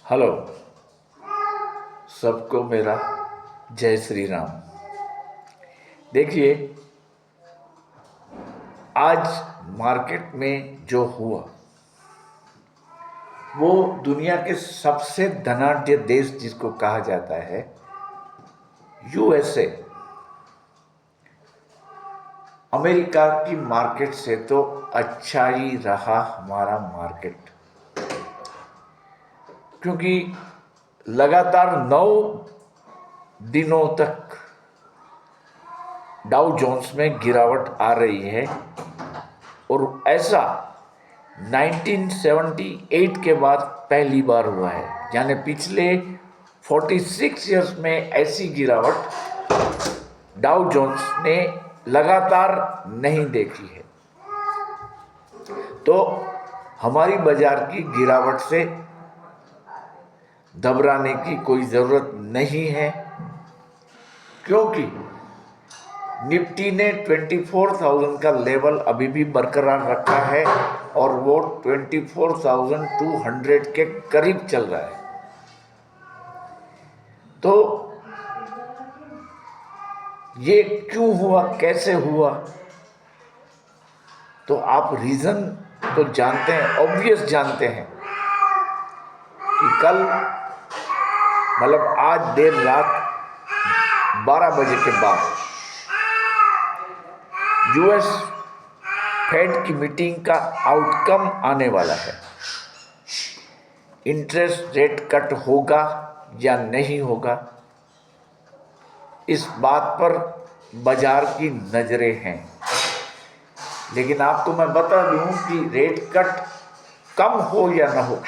Hello, सबको मेरा जय श्री राम। देखिए, आज मार्केट में जो हुआ वो दुनिया के सबसे धनाढ्य देश जिसको कहा जाता है यूएसए, अमेरिका की मार्केट से तो अच्छा ही रहा हमारा मार्केट, क्योंकि लगातार 9 दिनों तक डाउ जोन्स में गिरावट आ रही है और ऐसा 1978 के बाद पहली बार हुआ है। यानी पिछले 46 इयर्स में ऐसी गिरावट डाउ जोन्स ने लगातार नहीं देखी है। तो हमारी बाजार की गिरावट से घबराने की कोई ज़रूरत नहीं है, क्योंकि निफ्टी ने 24,000 का लेवल अभी भी बरकरार रखा है और वो 24,200 के करीब चल रहा है। तो ये क्यों हुआ, कैसे हुआ, तो आप रीज़न तो जानते हैं, ऑब्वियस जानते हैं कि कल मतलब आज देर रात 12 बजे के बाद यूएस फेड की मीटिंग का आउटकम आने वाला है। इंटरेस्ट रेट कट होगा या नहीं होगा, इस बात पर बाजार की नज़रें हैं। लेकिन आपको मैं बता दूं कि रेट कट कम हो या ना हो,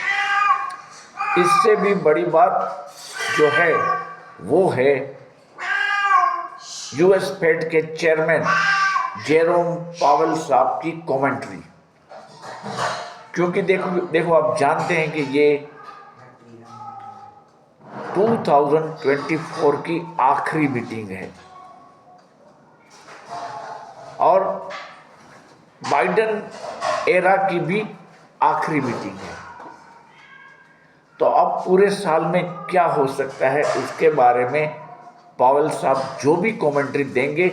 इससे भी बड़ी बात जो है वो है यूएस फेड के चेयरमैन जेरोम पावेल साहब की कमेंट्री। क्योंकि देखो आप जानते हैं कि ये 2024 की आखिरी मीटिंग है और बाइडेन एरा की भी आखिरी मीटिंग है। तो अब पूरे साल में क्या हो सकता है, उसके बारे में पावेल साहब जो भी कमेंट्री देंगे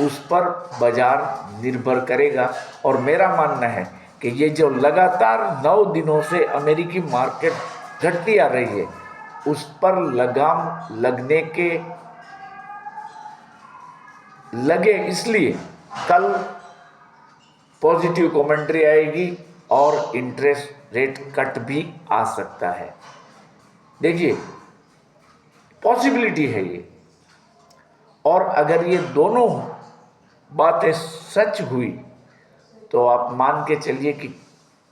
उस पर बाजार निर्भर करेगा। और मेरा मानना है कि ये जो लगातार 9 दिनों से अमेरिकी मार्केट घटती आ रही है, उस पर लगाम लगने के लगे, इसलिए कल पॉजिटिव कमेंट्री आएगी और इंटरेस्ट रेट कट भी आ सकता है। देखिए, पॉसिबिलिटी है ये, और अगर ये दोनों बातें सच हुई तो आप मान के चलिए कि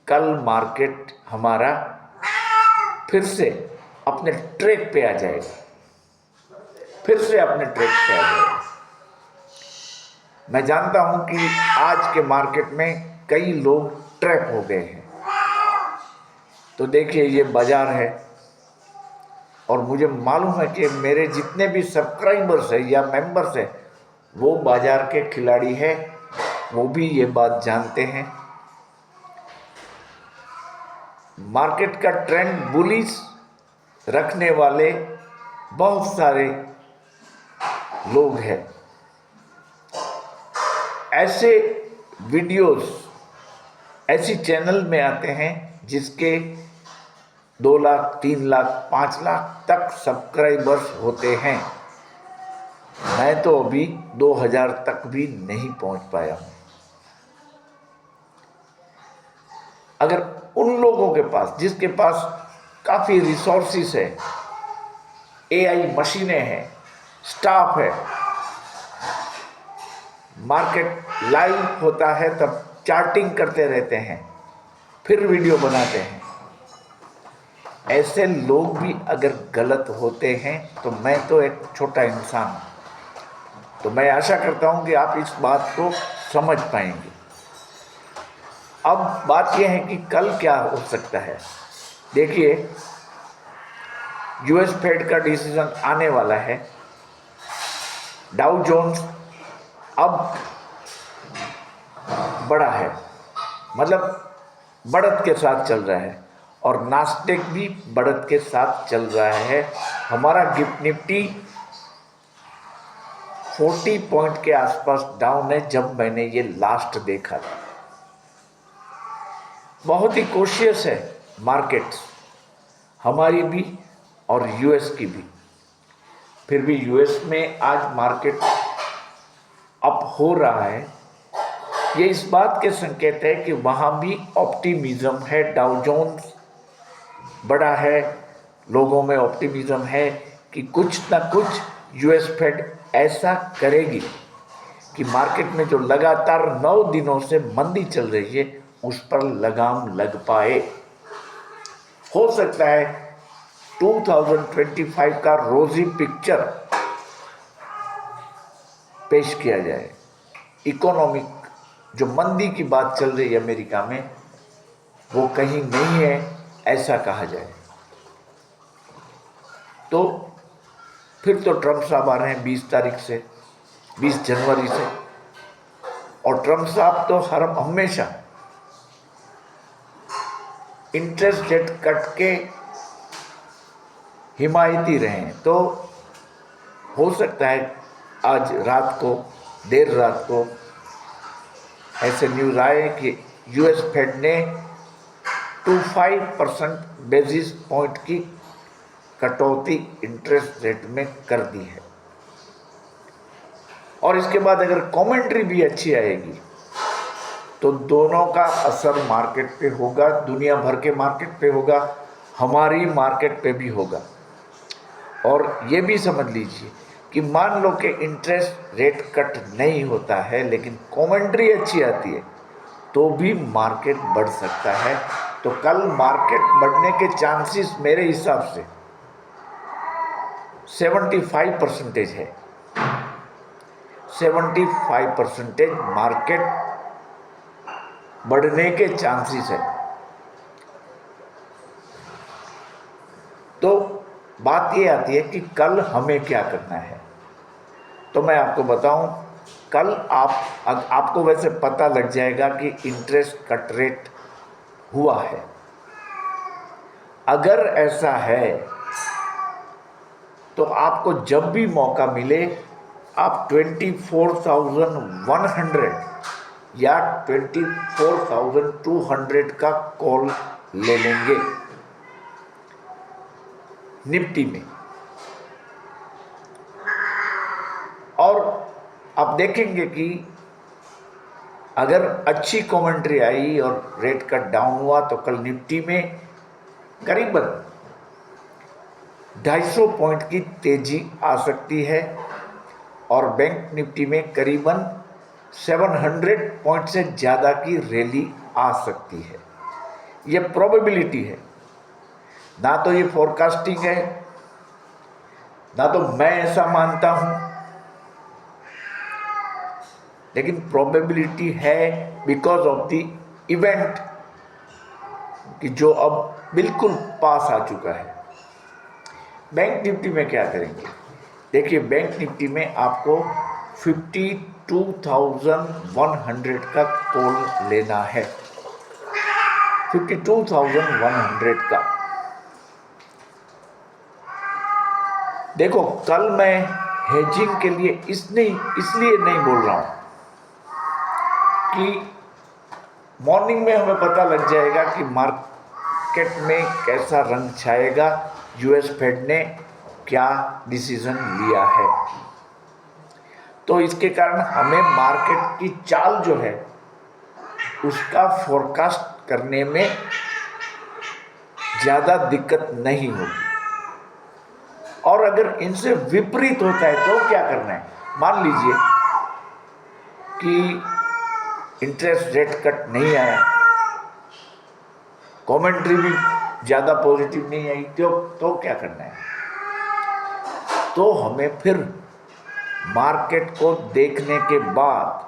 कल मार्केट हमारा फिर से अपने ट्रैक पे आ जाएगा, फिर से अपने ट्रैक पे आ जाएगा। मैं जानता हूं कि आज के मार्केट में कई लोग ट्रैप हो गए हैं। तो देखिए, ये बाजार है और मुझे मालूम है कि मेरे जितने भी सब्सक्राइबर्स हैं या मेंबर्स हैं वो बाजार के खिलाड़ी हैं, वो भी ये बात जानते हैं। मार्केट का ट्रेंड बुलिश रखने वाले बहुत सारे लोग हैं। ऐसे वीडियोस ऐसी चैनल में आते हैं जिसके 2 लाख, 3 लाख, 5 लाख तक सब्सक्राइबर्स होते हैं। मैं तो अभी 2000 तक भी नहीं पहुंच पाया हूं। अगर उन लोगों के पास, जिसके पास काफ़ी रिसोर्सेस है, एआई मशीनें हैं, स्टाफ है, मार्केट लाइव होता है तब चार्टिंग करते रहते हैं, फिर वीडियो बनाते हैं, ऐसे लोग भी अगर गलत होते हैं तो मैं तो एक छोटा इंसान हूँ। तो मैं आशा करता हूँ कि आप इस बात को समझ पाएंगे। अब बात यह है कि कल क्या हो सकता है। देखिए, यूएस फेड का डिसीजन आने वाला है। डाउ जोन्स अब बड़ा है, मतलब बढ़त के साथ चल रहा है और नास्डेक भी बढ़त के साथ चल रहा है। हमारा गिफ्ट निफ्टी 40 पॉइंट के आसपास डाउन है जब मैंने ये लास्ट देखा था। बहुत ही कॉशियस है मार्केट्स, हमारी भी और यूएस की भी। फिर भी यूएस में आज मार्केट अप हो रहा है, ये इस बात के संकेत है कि वहाँ भी ऑप्टिमिज्म है। डाउ जोन्स बड़ा है, लोगों में ऑप्टिमिज्म है कि कुछ ना कुछ यूएस फेड ऐसा करेगी कि मार्केट में जो लगातार 9 दिनों से मंदी चल रही है उस पर लगाम लग पाए। हो सकता है 2025 का रोजी पिक्चर पेश किया जाए। इकोनॉमिक जो मंदी की बात चल रही है अमेरिका में वो कहीं नहीं है ऐसा कहा जाए। तो फिर तो ट्रंप साहब आ रहे हैं 20 तारीख से, 20 जनवरी से, और ट्रंप साहब तो हमेशा इंटरेस्ट रेट कट के हिमायती रहे हैं। तो हो सकता है आज रात को, देर रात को ऐसे न्यूज़ आए कि यूएस फेड ने 25% बेसिस पॉइंट की कटौती इंटरेस्ट रेट में कर दी है। और इसके बाद अगर कमेंट्री भी अच्छी आएगी तो दोनों का असर मार्केट पे होगा, दुनिया भर के मार्केट पे होगा, हमारी मार्केट पे भी होगा। और ये भी समझ लीजिए कि मान लो कि इंटरेस्ट रेट कट नहीं होता है लेकिन कमेंट्री अच्छी आती है तो भी मार्केट बढ़ सकता है। तो कल मार्केट बढ़ने के चांसेस मेरे हिसाब से 75% है। 75% मार्केट बढ़ने के चांसेस है। तो बात ये आती है कि कल हमें क्या करना है। तो मैं आपको बताऊं, कल आपको वैसे पता लग जाएगा कि इंटरेस्ट कट रेट हुआ है। अगर ऐसा है तो आपको जब भी मौका मिले आप 24,100 या 24,200 का कॉल ले लेंगे निफ्टी में। और आप देखेंगे कि अगर अच्छी कमेंट्री आई और रेट कट डाउन हुआ तो कल निफ्टी में करीबन 250 पॉइंट की तेजी आ सकती है और बैंक निफ्टी में करीबन 700 पॉइंट से ज़्यादा की रैली आ सकती है। ये प्रोबेबिलिटी है, ना तो ये फोरकास्टिंग है, ना तो मैं ऐसा मानता हूँ, लेकिन प्रोबेबिलिटी है बिकॉज ऑफ द इवेंट कि जो अब बिल्कुल पास आ चुका है। बैंक निफ्टी में क्या करेंगे? देखिए, बैंक निफ्टी में आपको 52,100 का कॉल लेना है। 52,100 का। देखो, कल मैं हेजिंग के लिए इसलिए नहीं बोल रहा हूँ कि मॉर्निंग में हमें पता लग जाएगा कि मार्केट में कैसा रंग छाएगा, यूएस फेड ने क्या डिसीजन लिया है। तो इसके कारण हमें मार्केट की चाल जो है उसका फोरकास्ट करने में ज़्यादा दिक्कत नहीं होगी। और अगर इनसे विपरीत होता है तो क्या करना है? मान लीजिए कि इंटरेस्ट रेट कट नहीं आया, कमेंट्री भी ज़्यादा पॉजिटिव नहीं आई, तो क्या करना है? तो हमें फिर मार्केट को देखने के बाद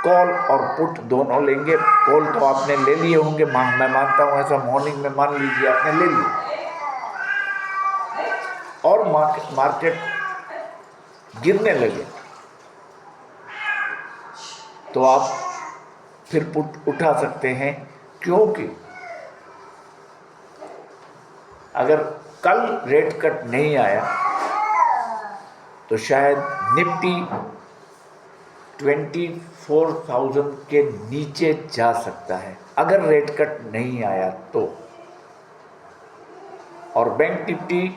कॉल और पुट दोनों लेंगे। कॉल तो आपने ले लिए होंगे, मैं मानता हूँ ऐसा, मॉर्निंग में मान लीजिए आपने ले लिए, और मार्केट गिरने लगे तो आप फिर पुट उठा सकते हैं क्योंकि अगर कल रेट कट नहीं आया तो शायद निफ्टी 24,000 के नीचे जा सकता है, अगर रेट कट नहीं आया तो। और बैंक निफ्टी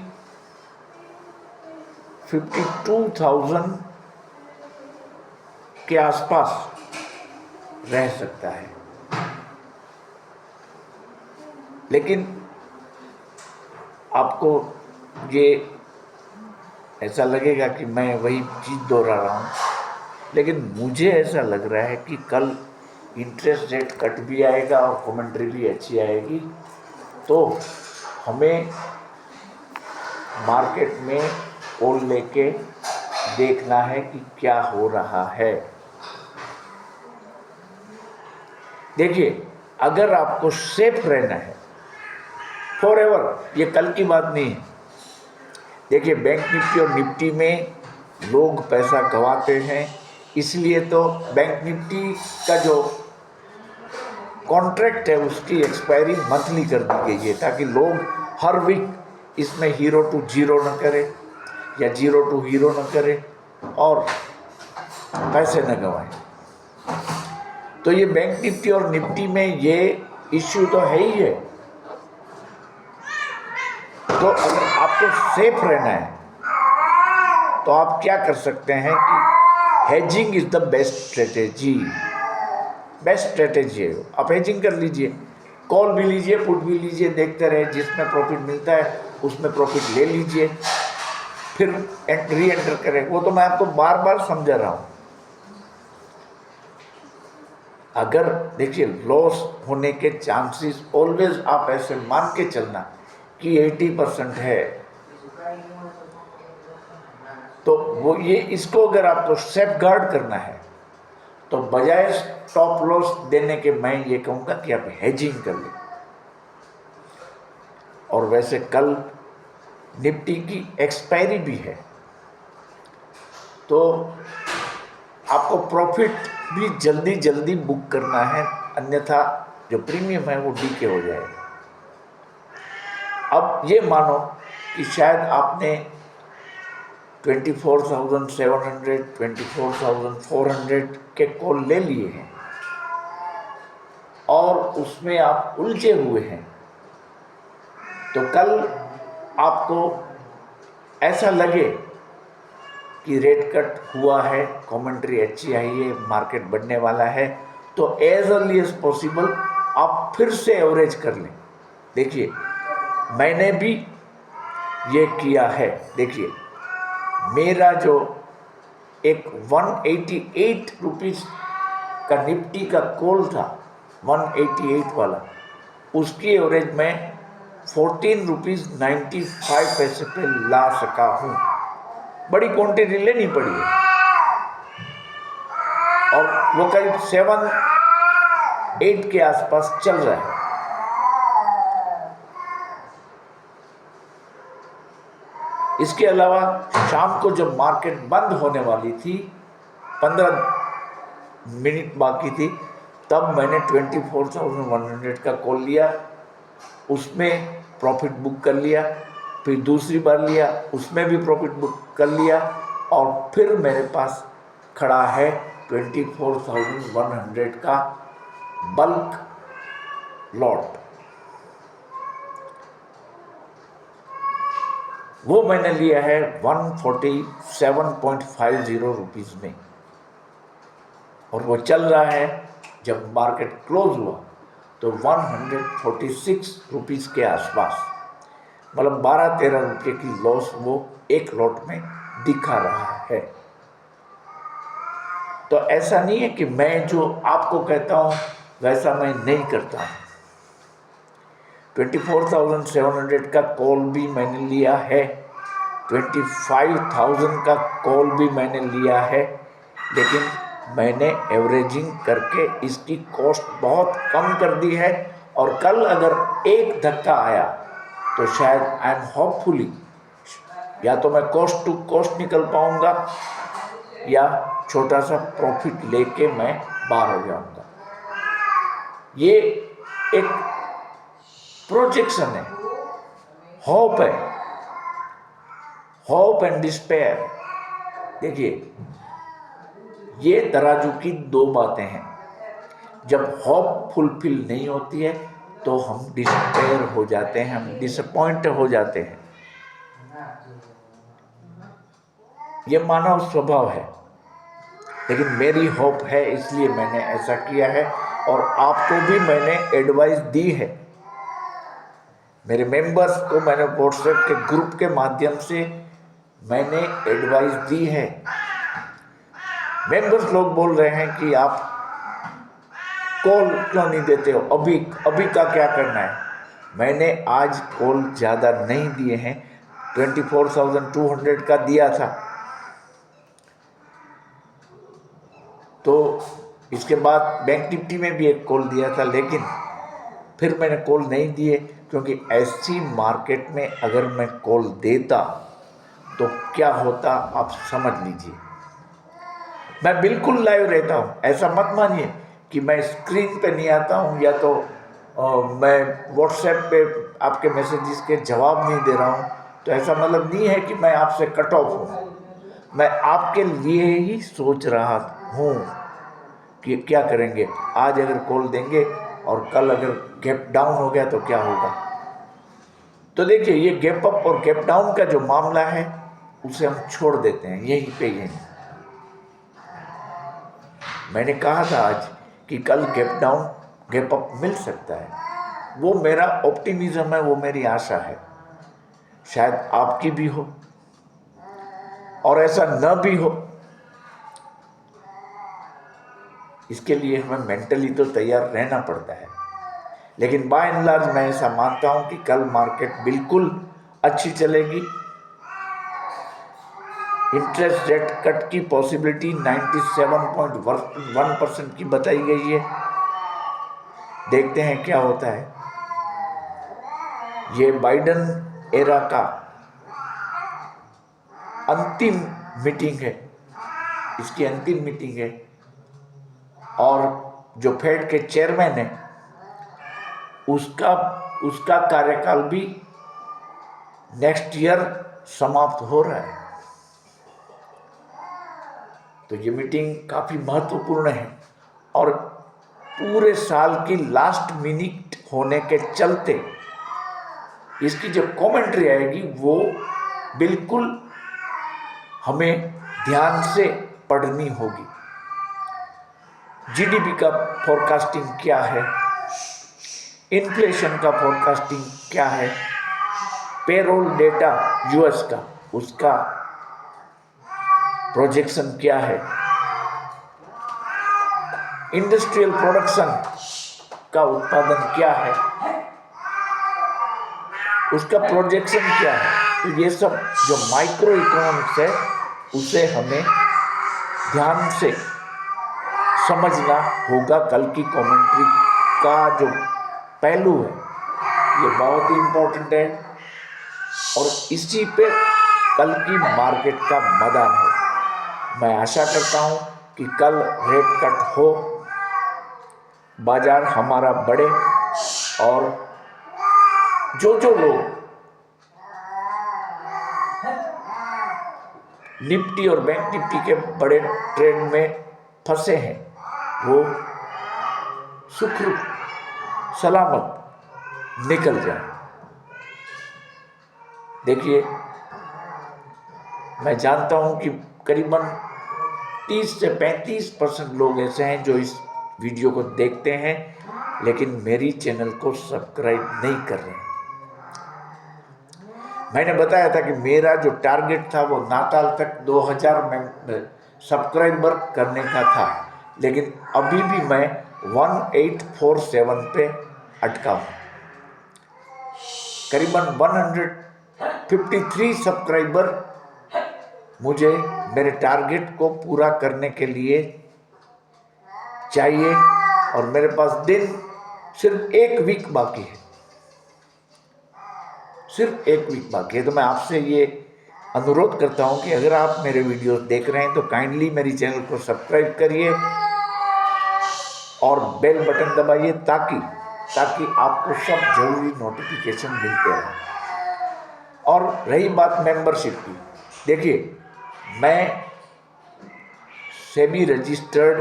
52,000 के आसपास रह सकता है। लेकिन आपको ये ऐसा लगेगा कि मैं वही चीज़ दोहरा रहा हूँ, लेकिन मुझे ऐसा लग रहा है कि कल इंटरेस्ट रेट कट भी आएगा और कमेंट्री भी अच्छी आएगी, तो हमें मार्केट में कॉल लेके देखना है कि क्या हो रहा है। देखिए, अगर आपको सेफ रहना है फॉरएवर, ये कल की बात नहीं है। देखिए, बैंक निफ्टी और निफ्टी में लोग पैसा गंवाते हैं, इसलिए तो बैंक निफ्टी का जो कॉन्ट्रैक्ट है उसकी एक्सपायरी मंथली कर दी गई है, ताकि लोग हर वीक इसमें हीरो टू जीरो न करें या जीरो टू हीरो न करें और पैसे न गंवाएं। तो ये बैंक निफ्टी और निफ्टी में ये इश्यू तो है ही है। तो अगर आपको सेफ रहना है तो आप क्या कर सकते हैं कि hedging is the best strategy. Best strategy है, आप हेजिंग कर लीजिए, कॉल भी लीजिए, पुट भी लीजिए, देखते रहे, जिसमें प्रॉफिट मिलता है उसमें प्रॉफिट ले लीजिए, फिर री एंटर करें। वो तो मैं आपको बार बार समझा रहा हूँ। अगर देखिए लॉस होने के चांसेस ऑलवेज, आप ऐसे मान के चलना कि 80% है, तो वो ये इसको अगर आपको सेफ गार्ड करना है तो बजाय स्टॉप लॉस देने के मैं ये कहूँगा कि आप हेजिंग कर लें। और वैसे कल निफ्टी की एक्सपायरी भी है, तो आपको प्रॉफिट भी जल्दी जल्दी बुक करना है, अन्यथा जो प्रीमियम है वो डीके हो जाएगा। अब ये मानो कि शायद आपने 24,700, 24,400 के कॉल ले लिए हैं और उसमें आप उलझे हुए हैं, तो कल आपको ऐसा लगे कि रेट कट हुआ है, कमेंट्री अच्छी आई है, मार्केट बढ़ने वाला है, तो एज अर्ली एज पॉसिबल आप फिर से एवरेज कर लें। देखिए, मैंने भी ये किया है। देखिए, मेरा जो एक 188 रुपीज़ का निफ्टी का कॉल था, 188 वाला, उसकी एवरेज में 14 रुपीज़ 95 पैसे पे ला सका हूँ। बड़ी क्वांटिटी लेनी पड़ी है और वो करीब 7-8 के आसपास चल रहा है। इसके अलावा शाम को जब मार्केट बंद होने वाली थी, 15 मिनट बाकी थी, तब मैंने 24,100 का कॉल लिया, उसमें प्रॉफिट बुक कर लिया, फिर दूसरी बार लिया, उसमें भी प्रॉफिट बुक कर लिया, और फिर मेरे पास खड़ा है 24,100 का बल्क लॉट। वो मैंने लिया है 147.50 रुपीज़ में, और वो चल रहा है। जब मार्केट क्लोज हुआ तो 146 रुपीज़ के आसपास, मतलब 12-13 रुपये की लॉस वो एक लॉट में दिखा रहा है। तो ऐसा नहीं है कि मैं जो आपको कहता हूँ वैसा मैं नहीं करता हूँ। 24,700 का कॉल भी मैंने लिया है, 25,000 का कॉल भी मैंने लिया है, लेकिन मैंने एवरेजिंग करके इसकी कॉस्ट बहुत कम कर दी है। और कल अगर एक धक्का आया तो शायद आई एम होपफुली, या तो मैं कॉस्ट टू कॉस्ट निकल पाऊंगा या छोटा सा प्रॉफिट लेके मैं बाहर हो जाऊंगा। ये एक प्रोजेक्शन है, होप है, होप एंड डिस्पेयर। देखिए, ये तराजू की दो बातें हैं। जब होप फुलफिल नहीं होती है तो हम डिस्पेयर हो जाते हैं, हम डिसअपॉइंट हो जाते हैं। ये मानव स्वभाव है, लेकिन मेरी होप है इसलिए मैंने ऐसा किया है। और आपको भी मैंने एडवाइस दी है, मेरे मेंबर्स को मैंने व्हाट्सएप के ग्रुप के माध्यम से मैंने एडवाइस दी है। मेंबर्स लोग बोल रहे हैं कि आप कॉल क्यों नहीं देते हो, अभी का क्या करना है। मैंने आज कॉल ज़्यादा नहीं दिए हैं, 24,200 का दिया था। तो इसके बाद बैंक निफ्टी में भी एक कॉल दिया था, लेकिन फिर मैंने कॉल नहीं दिए, क्योंकि ऐसी मार्केट में अगर मैं कॉल देता तो क्या होता आप समझ लीजिए। मैं बिल्कुल लाइव रहता हूँ, ऐसा मत मानिए कि मैं स्क्रीन पे नहीं आता हूँ या तो मैं व्हाट्सएप पे आपके मैसेजेस के जवाब नहीं दे रहा हूँ। तो ऐसा मतलब नहीं है कि मैं आपसे कट ऑफ हूँ। मैं आपके लिए ही सोच रहा हूँ कि क्या करेंगे। आज अगर कॉल देंगे और कल अगर गैप डाउन हो गया तो क्या होगा। तो देखिए, ये गैप अप और गैप डाउन का जो मामला है उसे हम छोड़ देते हैं यहीं पे यहीं। मैंने कहा था आज कि कल गैप डाउन गैप अप मिल सकता है, वो मेरा ऑप्टिमिज्म है, वो मेरी आशा है। शायद आपकी भी हो और ऐसा न भी हो, इसके लिए हमें मेंटली तो तैयार रहना पड़ता है। लेकिन बाय एंड लार्ज मैं ऐसा मानता हूं कि कल मार्केट बिल्कुल अच्छी चलेगी। इंटरेस्ट रेट कट की पॉसिबिलिटी 97.1% की बताई गई है। देखते हैं क्या होता है। ये बाइडन एरा का अंतिम मीटिंग है, इसकी अंतिम मीटिंग है। और जो फेड के चेयरमैन है उसका कार्यकाल भी नेक्स्ट ईयर समाप्त हो रहा है। तो ये मीटिंग काफ़ी महत्वपूर्ण है और पूरे साल की लास्ट मिनट होने के चलते इसकी जो कमेंट्री आएगी वो बिल्कुल हमें ध्यान से पढ़नी होगी। जीडीपी का फोरकास्टिंग क्या है, इन्फ्लेशन का फोरकास्टिंग क्या है, पेरोल डेटा यूएस का उसका प्रोजेक्शन क्या है, इंडस्ट्रियल प्रोडक्शन का उत्पादन क्या है, उसका प्रोजेक्शन क्या है। तो ये सब जो माइक्रो इकोनॉमिक्स है उसे हमें ध्यान से समझना होगा। कल की कमेंट्री का जो पहलू है ये बहुत ही इम्पोर्टेंट है और इसी पे कल की मार्केट का मैदान है। मैं आशा करता हूँ कि कल रेट कट हो, बाजार हमारा बढ़े और जो लोग निफ्टी और बैंक निफ्टी के बड़े ट्रेड में फंसे हैं वो सुखरूप सलामत निकल जाए। देखिए, मैं जानता हूं कि करीबन 30 से 35% लोग ऐसे हैं जो इस वीडियो को देखते हैं लेकिन मेरी चैनल को सब्सक्राइब नहीं कर रहे हैं। मैंने बताया था कि मेरा जो टारगेट था वो नाताल तक 2000 सब्सक्राइबर करने का था, लेकिन अभी भी मैं 1847 पे अटका हूँ। करीबन 153 सब्सक्राइबर मुझे मेरे टारगेट को पूरा करने के लिए चाहिए और मेरे पास दिन सिर्फ 1 वीक बाकी है, सिर्फ 1 वीक बाकी है। तो मैं आपसे ये अनुरोध करता हूँ कि अगर आप मेरे वीडियोस देख रहे हैं तो काइंडली मेरी चैनल को सब्सक्राइब करिए और बेल बटन दबाइए ताकि ताकि आपको सब जरूरी नोटिफिकेशन मिलते रहें। और रही बात मेंबरशिप की, देखिए मैं सेबी रजिस्टर्ड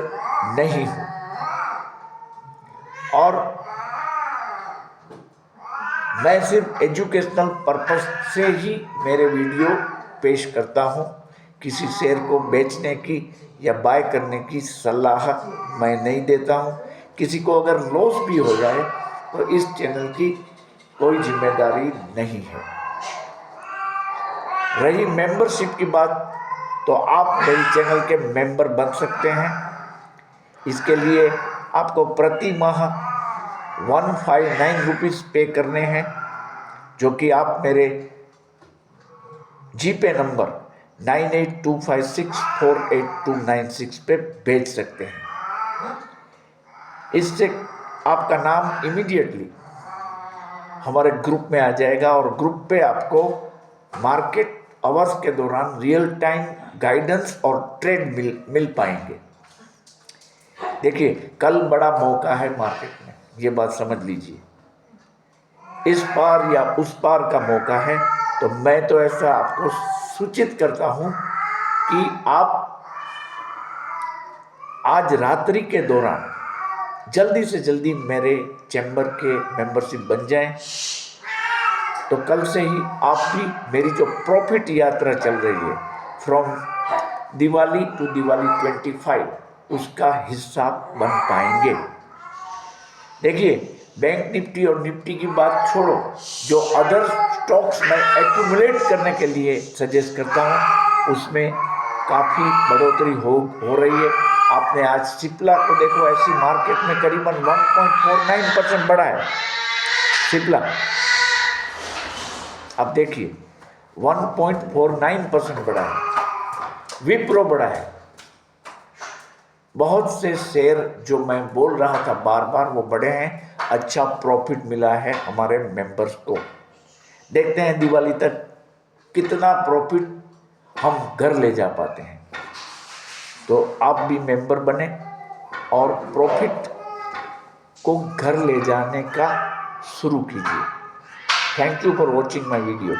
नहीं हूँ और मैं सिर्फ एजुकेशनल पर्पस से ही मेरे वीडियो पेश करता हूँ। किसी शेयर को बेचने की या बाय करने की सलाह मैं नहीं देता हूँ। किसी को अगर लॉस भी हो जाए तो इस चैनल की कोई जिम्मेदारी नहीं है। रही मेंबरशिप की बात, तो आप मेरे चैनल के मेंबर बन सकते हैं। इसके लिए आपको प्रति माह 159 रुपीज़ पे करने हैं, जो कि आप मेरे जीपे नंबर 9825648296 पे भेज सकते हैं। इससे आपका नाम इमीडिएटली हमारे ग्रुप में आ जाएगा और ग्रुप पे आपको मार्केट आवर्स के दौरान रियल टाइम गाइडेंस और ट्रेड मिल पाएंगे। देखिए, कल बड़ा मौका है मार्केट में, ये बात समझ लीजिए। इस पार या उस पार का मौका है, तो मैं तो ऐसा आपको सूचित करता हूं कि आप आज रात्रि के दौरान जल्दी से जल्दी मेरे चैम्बर के मेंबरशिप बन जाएं, तो कल से ही आप भी मेरी जो प्रॉफिट यात्रा चल रही है फ्रॉम दिवाली टू दिवाली 25, उसका हिस्सा बन पाएंगे। देखिए, बैंक निफ्टी और निफ्टी की बात छोड़ो, जो अदर स्टॉक्स में एक्यूमुलेट करने के लिए सजेस्ट करता हूँ, उसमें काफ़ी बढ़ोतरी हो रही है। आपने आज सिप्ला को देखो, ऐसी मार्केट में करीबन 1.49% बढ़ा है सिप्ला। अब देखिए 1.49% बढ़ा है। विप्रो बढ़ा है। बहुत से शेयर जो मैं बोल रहा था बार बार, वो बढ़े हैं। अच्छा प्रॉफिट मिला है हमारे मेंबर्स को। देखते हैं दिवाली तक कितना प्रॉफिट हम घर ले जा पाते हैं। तो आप भी मेंबर बने और प्रॉफिट को घर ले जाने का शुरू कीजिए। Thank you for watching my video.